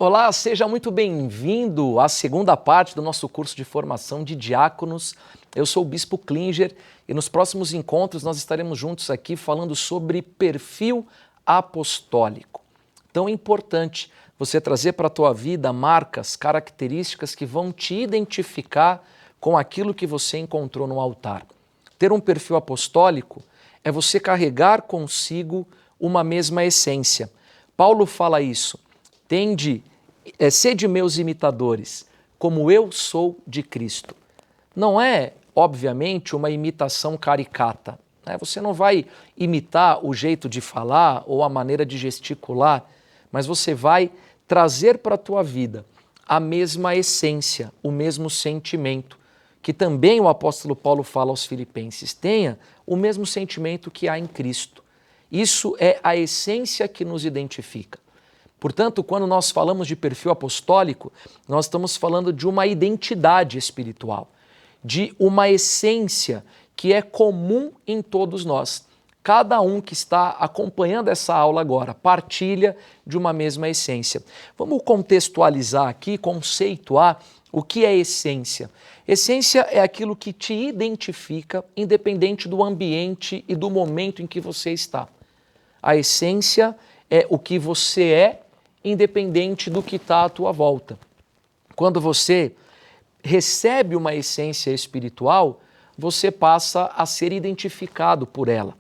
Olá, seja muito bem-vindo à segunda parte do nosso curso de formação de diáconos. Eu sou o Bispo Klinger e nos próximos encontros nós estaremos juntos aqui falando sobre perfil apostólico. Então é importante você trazer para a tua vida marcas, características que vão te identificar com aquilo que você encontrou no altar. Ter um perfil apostólico é você carregar consigo uma mesma essência. Paulo fala isso. Sede meus imitadores, como eu sou de Cristo. Não é, obviamente, uma imitação caricata. Você não vai imitar o jeito de falar ou a maneira de gesticular, mas você vai trazer para a tua vida a mesma essência, o mesmo sentimento, que também o apóstolo Paulo fala aos Filipenses. Tenha o mesmo sentimento que há em Cristo. Isso é a essência que nos identifica. Portanto, quando nós falamos de perfil apostólico, nós estamos falando de uma identidade espiritual, de uma essência que é comum em todos nós. Cada um que está acompanhando essa aula agora partilha de uma mesma essência. Vamos contextualizar aqui, conceituar o que é essência. Essência é aquilo que te identifica independente do ambiente e do momento em que você está. A essência é o que você é independente do que está à tua volta. Quando você recebe uma essência espiritual, você passa a ser identificado por ela.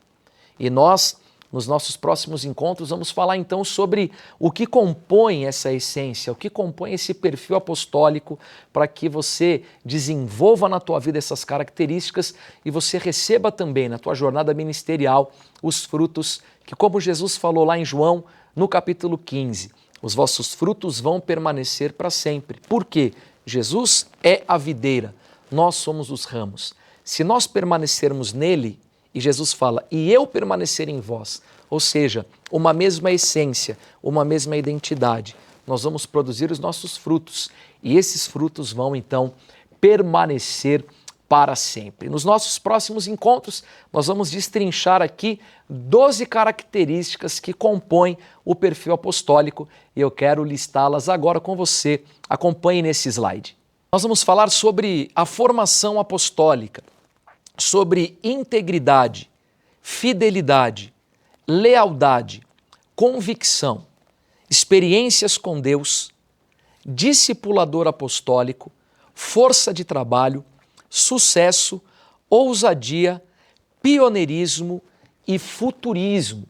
E nós, nos nossos próximos encontros, vamos falar então sobre o que compõe essa essência, o que compõe esse perfil apostólico para que você desenvolva na tua vida essas características e você receba também na tua jornada ministerial os frutos que, como Jesus falou lá em João, no capítulo 15, os vossos frutos vão permanecer para sempre. Por quê? Jesus é a videira, nós somos os ramos. Se nós permanecermos nele, e Jesus fala, e eu permanecer em vós, ou seja, uma mesma essência, uma mesma identidade, nós vamos produzir os nossos frutos, e esses frutos vão então permanecer para sempre. Nos nossos próximos encontros, nós vamos destrinchar aqui 12 características que compõem o perfil apostólico e eu quero listá-las agora com você. Acompanhe nesse slide. Nós vamos falar sobre a formação apostólica, sobre integridade, fidelidade, lealdade, convicção, experiências com Deus, discipulador apostólico, força de trabalho, sucesso, ousadia, pioneirismo e futurismo,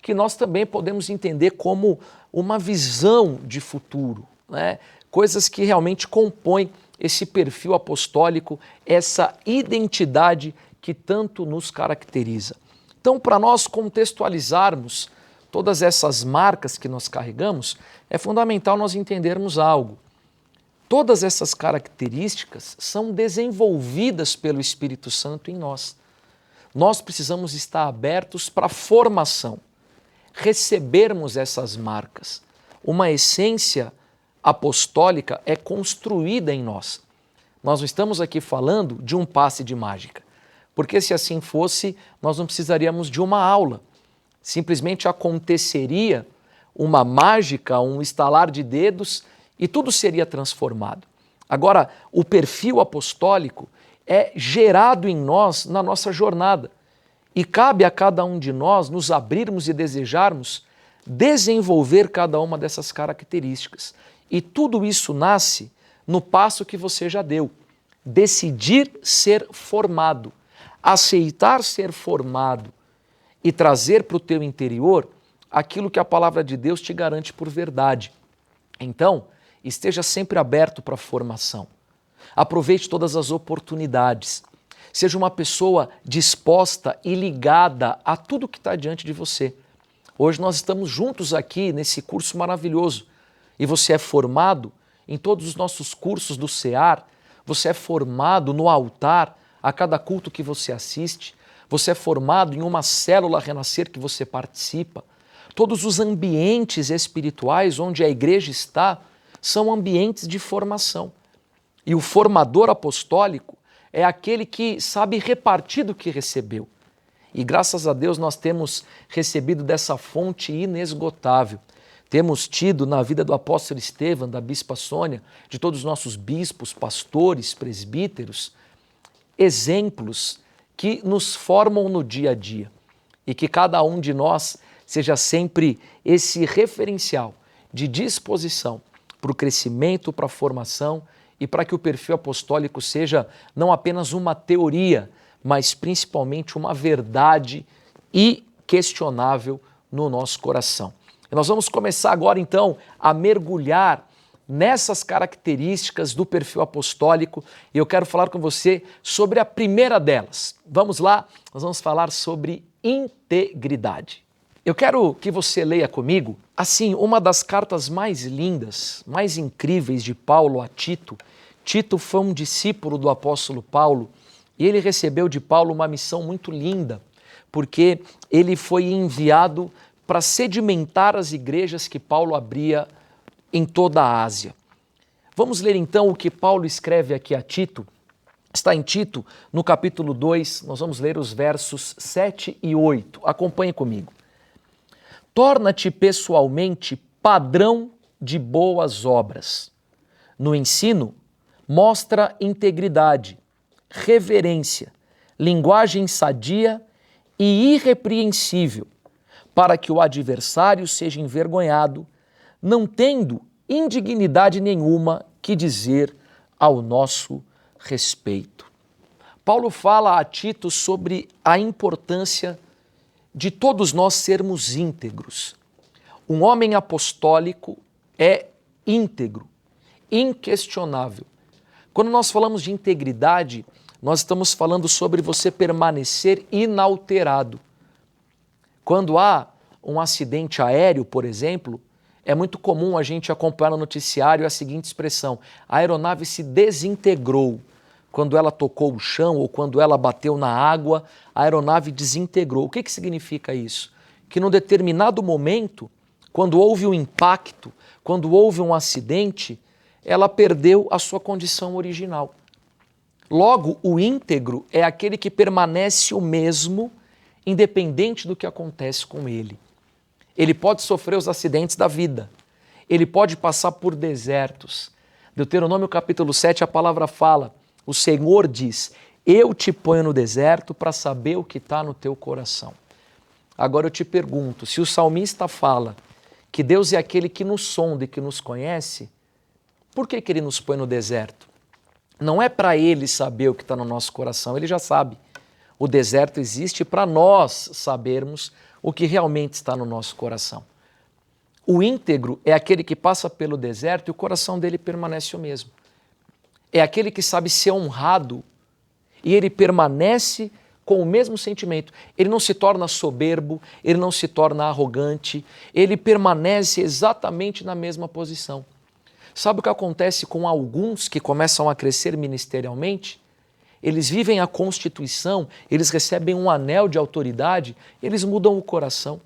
que nós também podemos entender como uma visão de futuro, né? Coisas que realmente compõem esse perfil apostólico, essa identidade que tanto nos caracteriza. Então, para nós contextualizarmos todas essas marcas que nós carregamos, é fundamental nós entendermos algo. Todas essas características são desenvolvidas pelo Espírito Santo em nós. Nós precisamos estar abertos para a formação, recebermos essas marcas. Uma essência apostólica é construída em nós. Nós não estamos aqui falando de um passe de mágica, porque se assim fosse, nós não precisaríamos de uma aula. Simplesmente aconteceria uma mágica, um estalar de dedos e tudo seria transformado. Agora, o perfil apostólico é gerado em nós na nossa jornada e cabe a cada um de nós nos abrirmos e desejarmos desenvolver cada uma dessas características. E tudo isso nasce no passo que você já deu. Decidir ser formado, aceitar ser formado e trazer para o teu interior aquilo que a palavra de Deus te garante por verdade. Então, esteja sempre aberto para a formação. Aproveite todas as oportunidades. Seja uma pessoa disposta e ligada a tudo que está diante de você. Hoje nós estamos juntos aqui nesse curso maravilhoso e você é formado em todos os nossos cursos do CEAR, você é formado no altar a cada culto que você assiste, você é formado em uma célula Renascer que você participa. Todos os ambientes espirituais onde a igreja está são ambientes de formação. E o formador apostólico é aquele que sabe repartir do que recebeu. E graças a Deus nós temos recebido dessa fonte inesgotável. Temos tido na vida do apóstolo Estevão, da bispa Sônia, de todos os nossos bispos, pastores, presbíteros, exemplos que nos formam no dia a dia e que cada um de nós seja sempre esse referencial de disposição para o crescimento, para a formação e para que o perfil apostólico seja não apenas uma teoria, mas principalmente uma verdade inquestionável no nosso coração. E nós vamos começar agora então a mergulhar nessas características do perfil apostólico e eu quero falar com você sobre a primeira delas. Vamos lá, nós vamos falar sobre integridade. Eu quero que você leia comigo, assim, uma das cartas mais lindas, mais incríveis de Paulo a Tito. Tito foi um discípulo do apóstolo Paulo e ele recebeu de Paulo uma missão muito linda, porque ele foi enviado para sedimentar as igrejas que Paulo abria em toda a Ásia. Vamos ler então o que Paulo escreve aqui a Tito. Está em Tito, no capítulo 2, nós vamos ler os versos 7 e 8. Acompanhe comigo. Torna-te pessoalmente padrão de boas obras. No ensino, mostra integridade, reverência, linguagem sadia e irrepreensível, para que o adversário seja envergonhado, não tendo indignidade nenhuma que dizer ao nosso respeito. Paulo fala a Tito sobre a importância de todos nós sermos íntegros. Um homem apostólico é íntegro, inquestionável. Quando nós falamos de integridade, nós estamos falando sobre você permanecer inalterado. Quando há um acidente aéreo, por exemplo, é muito comum a gente acompanhar no noticiário a seguinte expressão: a aeronave se desintegrou. Quando ela tocou o chão ou quando ela bateu na água, a aeronave desintegrou. O que significa isso? Que num determinado momento, quando houve um impacto, quando houve um acidente, ela perdeu a sua condição original. Logo, o íntegro é aquele que permanece o mesmo, independente do que acontece com ele. Ele pode sofrer os acidentes da vida, ele pode passar por desertos. Deuteronômio capítulo 7, a palavra fala, o Senhor diz, eu te ponho no deserto para saber o que está no teu coração. Agora eu te pergunto, se o salmista fala que Deus é aquele que nos sonda e que nos conhece, por que ele nos põe no deserto? Não é para ele saber o que está no nosso coração, ele já sabe. O deserto existe para nós sabermos o que realmente está no nosso coração. O íntegro é aquele que passa pelo deserto e o coração dele permanece o mesmo. É aquele que sabe ser honrado e ele permanece com o mesmo sentimento. Ele não se torna soberbo, ele não se torna arrogante, ele permanece exatamente na mesma posição. Sabe o que acontece com alguns que começam a crescer ministerialmente? Eles vivem a Constituição, eles recebem um anel de autoridade, eles mudam o coração.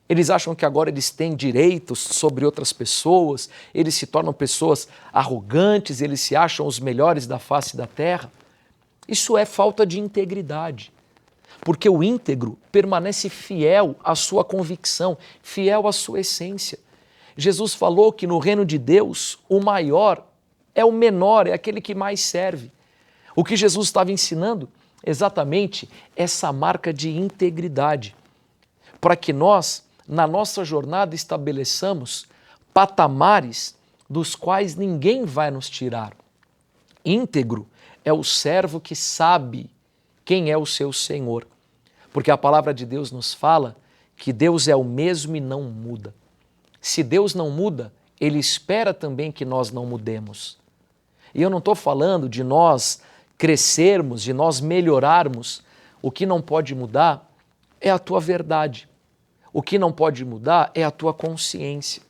Eles acham que agora eles têm direitos sobre outras pessoas, eles se tornam pessoas arrogantes, eles se acham os melhores da face da terra. Isso é falta de integridade, porque o íntegro permanece fiel à sua convicção, fiel à sua essência. Jesus falou que no reino de Deus o maior é o menor, é aquele que mais serve. O que Jesus estava ensinando? Exatamente essa marca de integridade, para que nós, na nossa jornada, estabeleçamos patamares dos quais ninguém vai nos tirar. Íntegro é o servo que sabe quem é o seu Senhor, porque a palavra de Deus nos fala que Deus é o mesmo e não muda. Se Deus não muda, Ele espera também que nós não mudemos. E eu não estou falando de nós crescermos, de nós melhorarmos. O que não pode mudar é a tua verdade. O que não pode mudar é a tua consciência.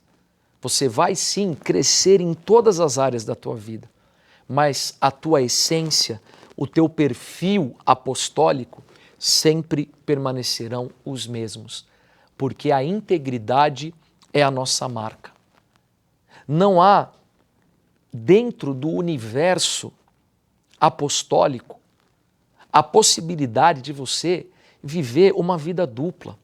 Você vai sim crescer em todas as áreas da tua vida, mas a tua essência, o teu perfil apostólico sempre permanecerão os mesmos, porque a integridade é a nossa marca. Não há dentro do universo apostólico a possibilidade de você viver uma vida dupla.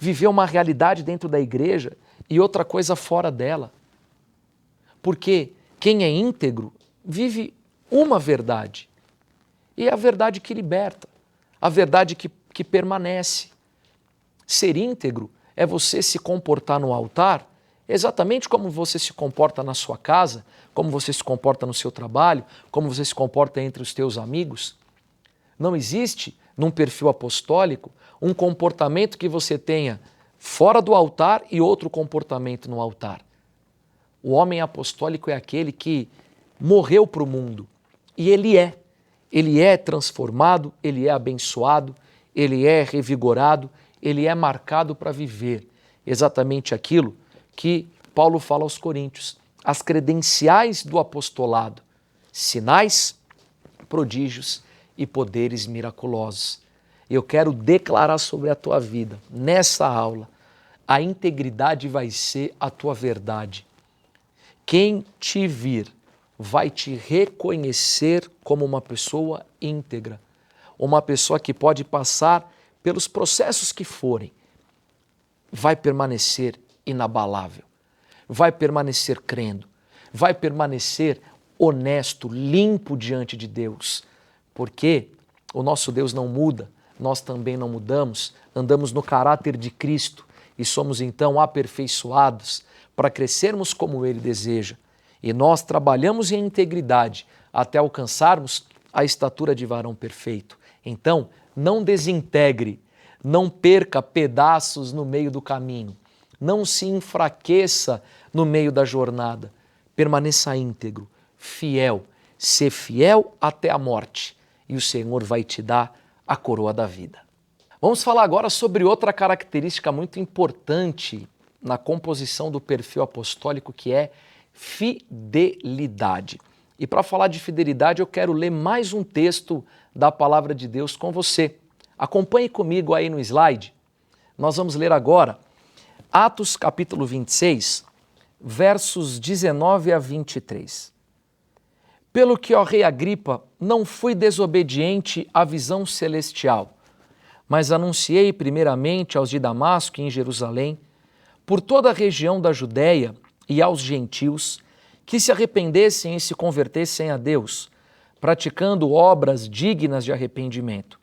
viver uma realidade dentro da igreja e outra coisa fora dela. Porque quem é íntegro vive uma verdade. E é a verdade que liberta, a verdade que permanece. Ser íntegro é você se comportar no altar exatamente como você se comporta na sua casa, como você se comporta no seu trabalho, como você se comporta entre os teus amigos. Não existe, num perfil apostólico, um comportamento que você tenha fora do altar e outro comportamento no altar. O homem apostólico é aquele que morreu para o mundo e ele é transformado, ele é abençoado, ele é revigorado, ele é marcado para viver exatamente aquilo que Paulo fala aos Coríntios, as credenciais do apostolado, sinais, prodígios e poderes miraculosos. Eu quero declarar sobre a tua vida, nessa aula, a integridade vai ser a tua verdade. Quem te vir vai te reconhecer como uma pessoa íntegra, uma pessoa que pode passar pelos processos que forem, vai permanecer inabalável, vai permanecer crendo, vai permanecer honesto, limpo diante de Deus, porque o nosso Deus não muda, nós também não mudamos, andamos no caráter de Cristo e somos então aperfeiçoados para crescermos como Ele deseja. E nós trabalhamos em integridade até alcançarmos a estatura de varão perfeito. Então, não desintegre, não perca pedaços no meio do caminho, não se enfraqueça no meio da jornada. Permaneça íntegro, fiel, ser fiel até a morte e o Senhor vai te dar a coroa da vida. Vamos falar agora sobre outra característica muito importante na composição do perfil apostólico, que é fidelidade. E para falar de fidelidade, eu quero ler mais um texto da Palavra de Deus com você. Acompanhe comigo aí no slide. Nós vamos ler agora Atos capítulo 26, versos 19 a 23. Pelo que, ó rei Agripa, não fui desobediente à visão celestial, mas anunciei primeiramente aos de Damasco e em Jerusalém, por toda a região da Judéia e aos gentios, que se arrependessem e se convertessem a Deus, praticando obras dignas de arrependimento.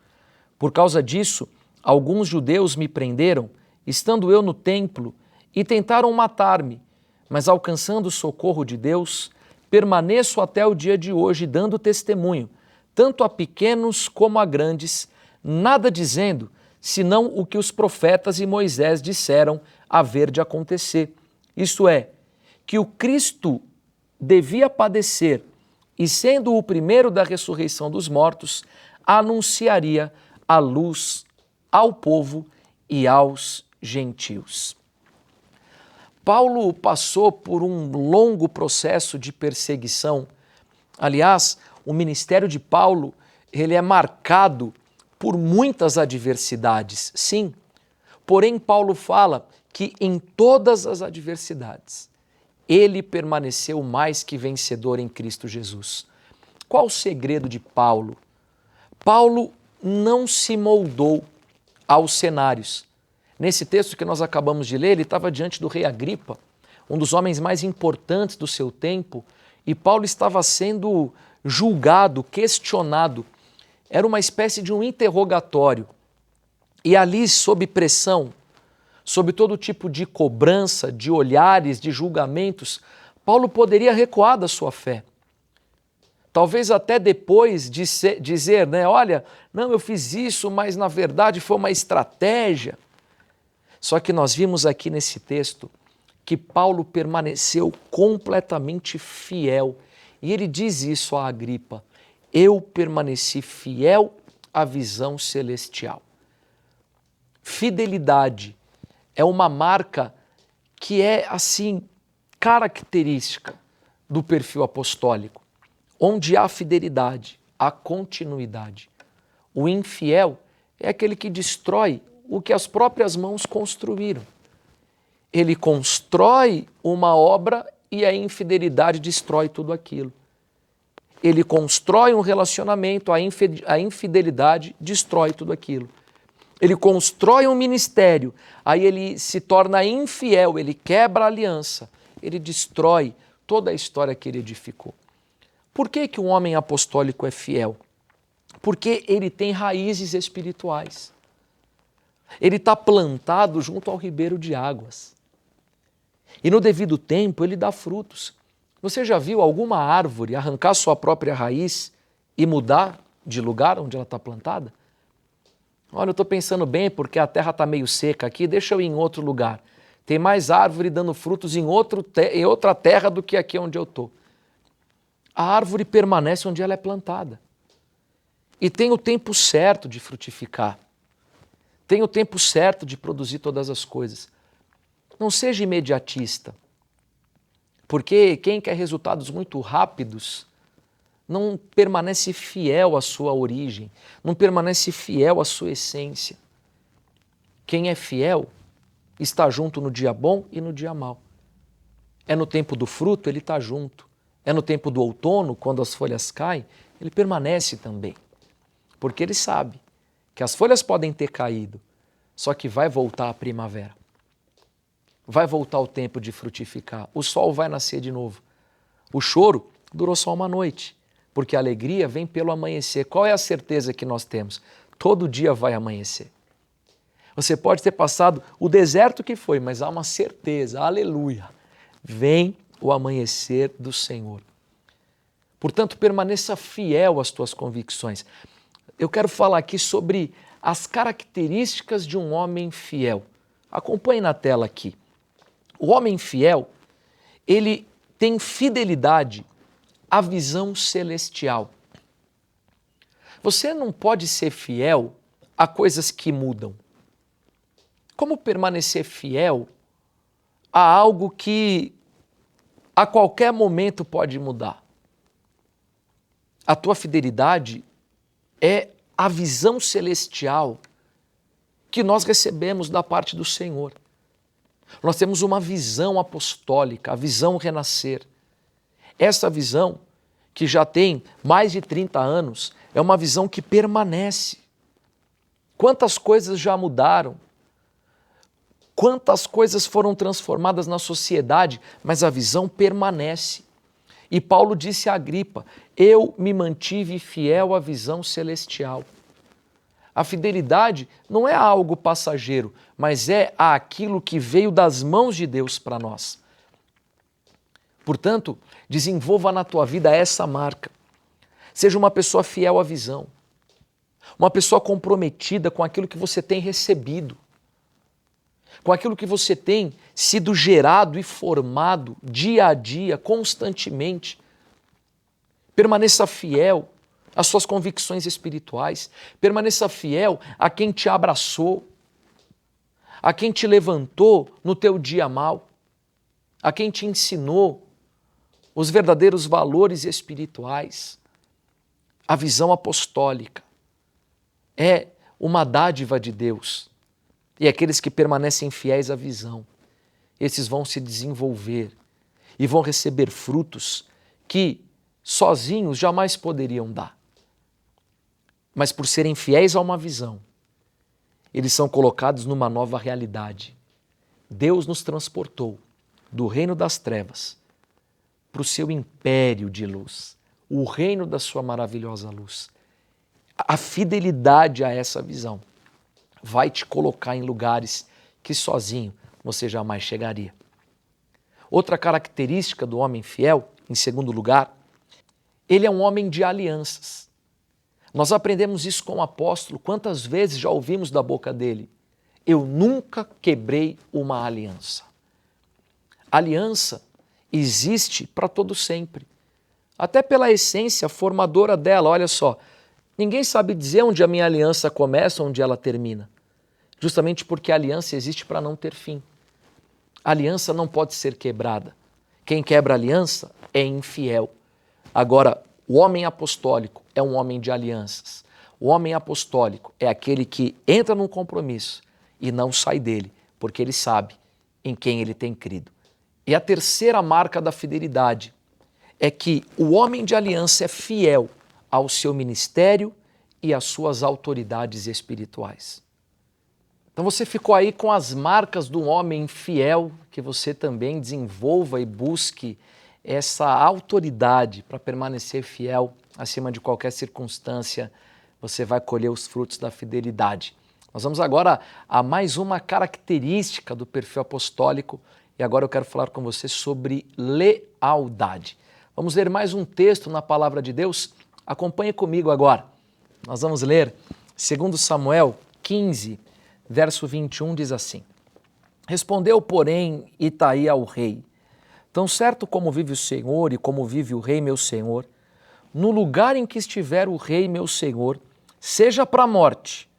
Por causa disso, alguns judeus me prenderam, estando eu no templo, e tentaram matar-me, mas alcançando o socorro de Deus, permaneço até o dia de hoje dando testemunho, tanto a pequenos como a grandes, nada dizendo, senão o que os profetas e Moisés disseram haver de acontecer. Isto é, que o Cristo devia padecer e, sendo o primeiro da ressurreição dos mortos, anunciaria a luz ao povo e aos gentios. Paulo passou por um longo processo de perseguição. Aliás, o ministério de Paulo, ele é marcado por muitas adversidades, sim. Porém, Paulo fala que em todas as adversidades, ele permaneceu mais que vencedor em Cristo Jesus. Qual o segredo de Paulo? Paulo não se moldou aos cenários. Nesse texto que nós acabamos de ler, ele estava diante do rei Agripa, um dos homens mais importantes do seu tempo, e Paulo estava sendo julgado, questionado. Era uma espécie de um interrogatório. E ali, sob pressão, sob todo tipo de cobrança, de olhares, de julgamentos, Paulo poderia recuar da sua fé. Talvez até depois de dizer, olha, não, eu fiz isso, mas na verdade foi uma estratégia. Só que nós vimos aqui nesse texto que Paulo permaneceu completamente fiel. E ele diz isso a Agripa: eu permaneci fiel à visão celestial. Fidelidade é uma marca que é, assim, característica do perfil apostólico. Onde há fidelidade, há continuidade. O infiel é aquele que destrói o que as próprias mãos construíram. Ele constrói uma obra e a infidelidade destrói tudo aquilo. Ele constrói um relacionamento, a infidelidade destrói tudo aquilo. ele constrói um ministério, aí ele se torna infiel, ele quebra a aliança, ele destrói toda a história que ele edificou. Por que que um homem apostólico é fiel? Porque ele tem raízes espirituais. Ele está plantado junto ao ribeiro de águas. E no devido tempo ele dá frutos. Você já viu alguma árvore arrancar sua própria raiz e mudar de lugar onde ela está plantada? Olha, eu estou pensando bem porque a terra está meio seca aqui, deixa eu ir em outro lugar. Tem mais árvore dando frutos em outra terra do que aqui onde eu estou. A árvore permanece onde ela é plantada. E tem o tempo certo de frutificar. Tem o tempo certo de produzir todas as coisas. Não seja imediatista. Porque quem quer resultados muito rápidos não permanece fiel à sua origem, não permanece fiel à sua essência. Quem é fiel está junto no dia bom e no dia mau. É no tempo do fruto, ele está junto. É no tempo do outono, quando as folhas caem, ele permanece também. Porque ele sabe que as folhas podem ter caído, só que vai voltar a primavera. Vai voltar o tempo de frutificar. O sol vai nascer de novo. O choro durou só uma noite, porque a alegria vem pelo amanhecer. Qual é a certeza que nós temos? Todo dia vai amanhecer. Você pode ter passado o deserto que foi, mas há uma certeza, aleluia. Vem o amanhecer do Senhor. Portanto, permaneça fiel às tuas convicções. Eu quero falar aqui sobre as características de um homem fiel. Acompanhe na tela aqui. O homem fiel, ele tem fidelidade à visão celestial. Você não pode ser fiel a coisas que mudam. Como permanecer fiel a algo que a qualquer momento pode mudar? A tua fidelidade é a visão celestial que nós recebemos da parte do Senhor. Nós temos uma visão apostólica, a visão renascer. Essa visão, que já tem mais de 30 anos, é uma visão que permanece. Quantas coisas já mudaram? Quantas coisas foram transformadas na sociedade, mas a visão permanece. E Paulo disse a Agripa, eu me mantive fiel à visão celestial. A fidelidade não é algo passageiro, mas é aquilo que veio das mãos de Deus para nós. Portanto, desenvolva na tua vida essa marca. Seja uma pessoa fiel à visão. Uma pessoa comprometida com aquilo que você tem recebido. Com aquilo que você tem sido gerado e formado dia a dia, constantemente. Permaneça fiel às suas convicções espirituais. Permaneça fiel a quem te abraçou, a quem te levantou no teu dia mau, a quem te ensinou os verdadeiros valores espirituais. A visão apostólica é uma dádiva de Deus. E aqueles que permanecem fiéis à visão, esses vão se desenvolver e vão receber frutos que sozinhos jamais poderiam dar. Mas por serem fiéis a uma visão, eles são colocados numa nova realidade. Deus nos transportou do reino das trevas para o seu império de luz, o reino da sua maravilhosa luz. A fidelidade a essa visão vai te colocar em lugares que sozinho você jamais chegaria. Outra característica do homem fiel, em segundo lugar, ele é um homem de alianças. Nós aprendemos isso com o apóstolo. Quantas vezes já ouvimos da boca dele? Eu nunca quebrei uma aliança. Aliança existe para todo sempre. Até pela essência formadora dela. Olha só, ninguém sabe dizer onde a minha aliança começa, onde ela termina. Justamente porque a aliança existe para não ter fim. A aliança não pode ser quebrada. Quem quebra a aliança é infiel. Agora, o homem apostólico é um homem de alianças. O homem apostólico é aquele que entra num compromisso e não sai dele, porque ele sabe em quem ele tem crido. E a terceira marca da fidelidade é que o homem de aliança é fiel ao seu ministério e às suas autoridades espirituais. Então você ficou aí com as marcas do homem fiel, que você também desenvolva e busque essa autoridade para permanecer fiel acima de qualquer circunstância. Você vai colher os frutos da fidelidade. Nós vamos agora a mais uma característica do perfil apostólico e agora eu quero falar com você sobre lealdade. Vamos ler mais um texto na palavra de Deus? Acompanhe comigo agora. Nós vamos ler 2 Samuel 15, verso 21, diz assim: Respondeu, porém, Itaí ao rei: Tão certo como vive o Senhor e como vive o rei meu senhor, no lugar em que estiver o rei meu senhor, seja para a morte,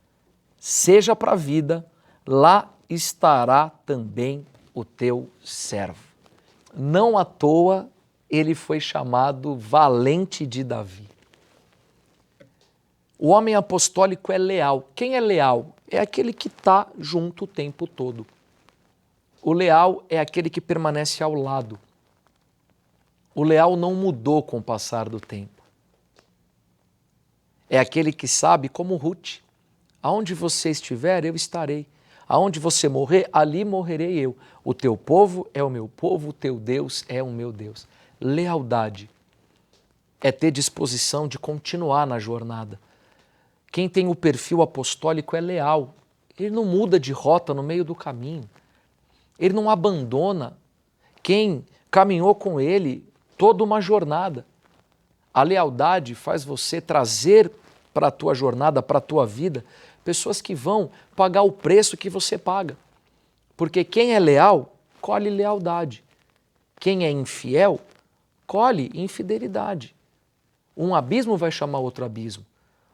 seja para a vida, lá estará também o teu servo. Não à toa ele foi chamado valente de Davi. O homem apostólico é leal. Quem é leal? É aquele que está junto o tempo todo. O leal é aquele que permanece ao lado. O leal não mudou com o passar do tempo. É aquele que sabe, como Ruth, aonde você estiver, eu estarei. Aonde você morrer, ali morrerei eu. O teu povo é o meu povo, o teu Deus é o meu Deus. Lealdade é ter disposição de continuar na jornada. Quem tem o perfil apostólico é leal. Ele não muda de rota no meio do caminho. Ele não abandona quem caminhou com ele toda uma jornada. A lealdade faz você trazer para a tua jornada, para a tua vida, pessoas que vão pagar o preço que você paga. Porque quem é leal, colhe lealdade. Quem é infiel, colhe infidelidade. Um abismo vai chamar outro abismo.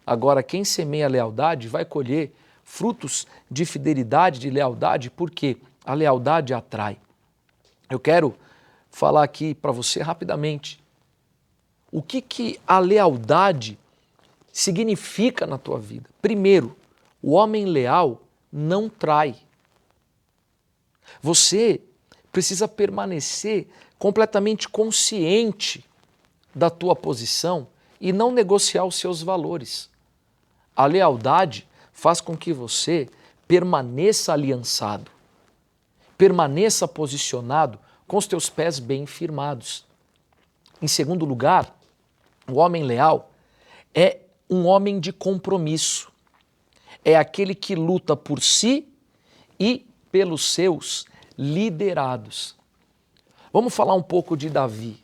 Agora, quem semeia lealdade vai colher frutos de fidelidade, de lealdade, porque a lealdade atrai. Eu quero falar aqui para você rapidamente o que a lealdade significa na tua vida. Primeiro, o homem leal não trai. Você precisa permanecer completamente consciente da tua posição e não negociar os seus valores. A lealdade faz com que você permaneça aliançado, permaneça posicionado com os teus pés bem firmados. Em segundo lugar, o homem leal é um homem de compromisso. É aquele que luta por si e pelos seus liderados. Vamos falar um pouco de Davi.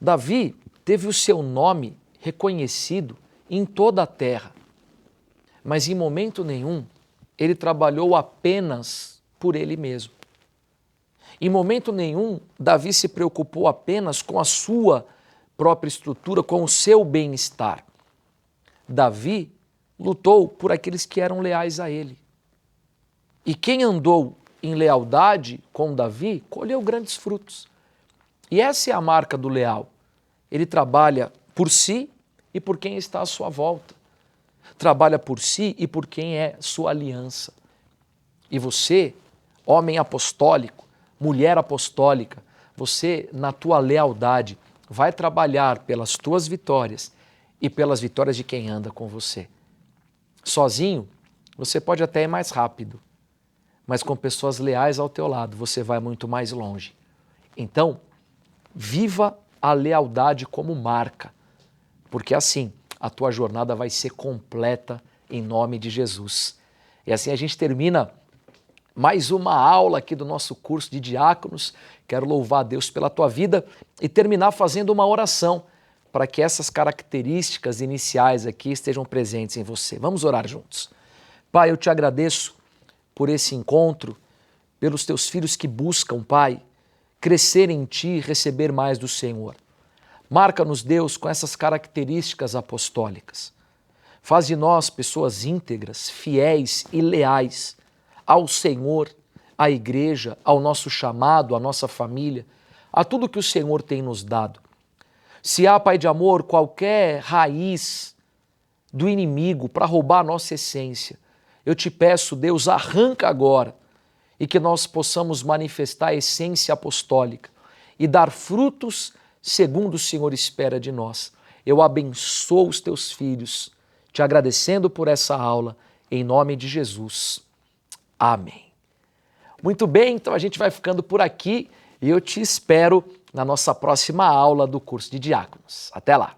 Davi teve o seu nome reconhecido em toda a terra, mas em momento nenhum ele trabalhou apenas por ele mesmo. Em momento nenhum, Davi se preocupou apenas com a sua própria estrutura, com o seu bem-estar. Davi lutou por aqueles que eram leais a ele. E quem andou em lealdade com Davi, colheu grandes frutos. E essa é a marca do leal. Ele trabalha por si e por quem está à sua volta. Trabalha por si e por quem é sua aliança. E você, homem apostólico, mulher apostólica, você, na tua lealdade, vai trabalhar pelas tuas vitórias e pelas vitórias de quem anda com você. Sozinho, você pode até ir mais rápido, mas com pessoas leais ao teu lado, você vai muito mais longe. Então, viva a lealdade como marca, porque assim a tua jornada vai ser completa em nome de Jesus. E assim a gente termina mais uma aula aqui do nosso curso de diáconos. Quero louvar a Deus pela tua vida e terminar fazendo uma oração para que essas características iniciais aqui estejam presentes em você. Vamos orar juntos. Pai, eu te agradeço por esse encontro, pelos teus filhos que buscam, Pai, crescer em ti e receber mais do Senhor. Marca-nos, Deus, com essas características apostólicas. Faz de nós pessoas íntegras, fiéis e leais ao Senhor, à igreja, ao nosso chamado, à nossa família, a tudo que o Senhor tem nos dado. Se há, Pai de amor, qualquer raiz do inimigo para roubar a nossa essência, eu te peço, Deus, arranca agora e que nós possamos manifestar a essência apostólica e dar frutos segundo o Senhor espera de nós. Eu abençoo os teus filhos, te agradecendo por essa aula, em nome de Jesus. Amém. Muito bem, então a gente vai ficando por aqui e eu te espero na nossa próxima aula do curso de Diáconos. Até lá!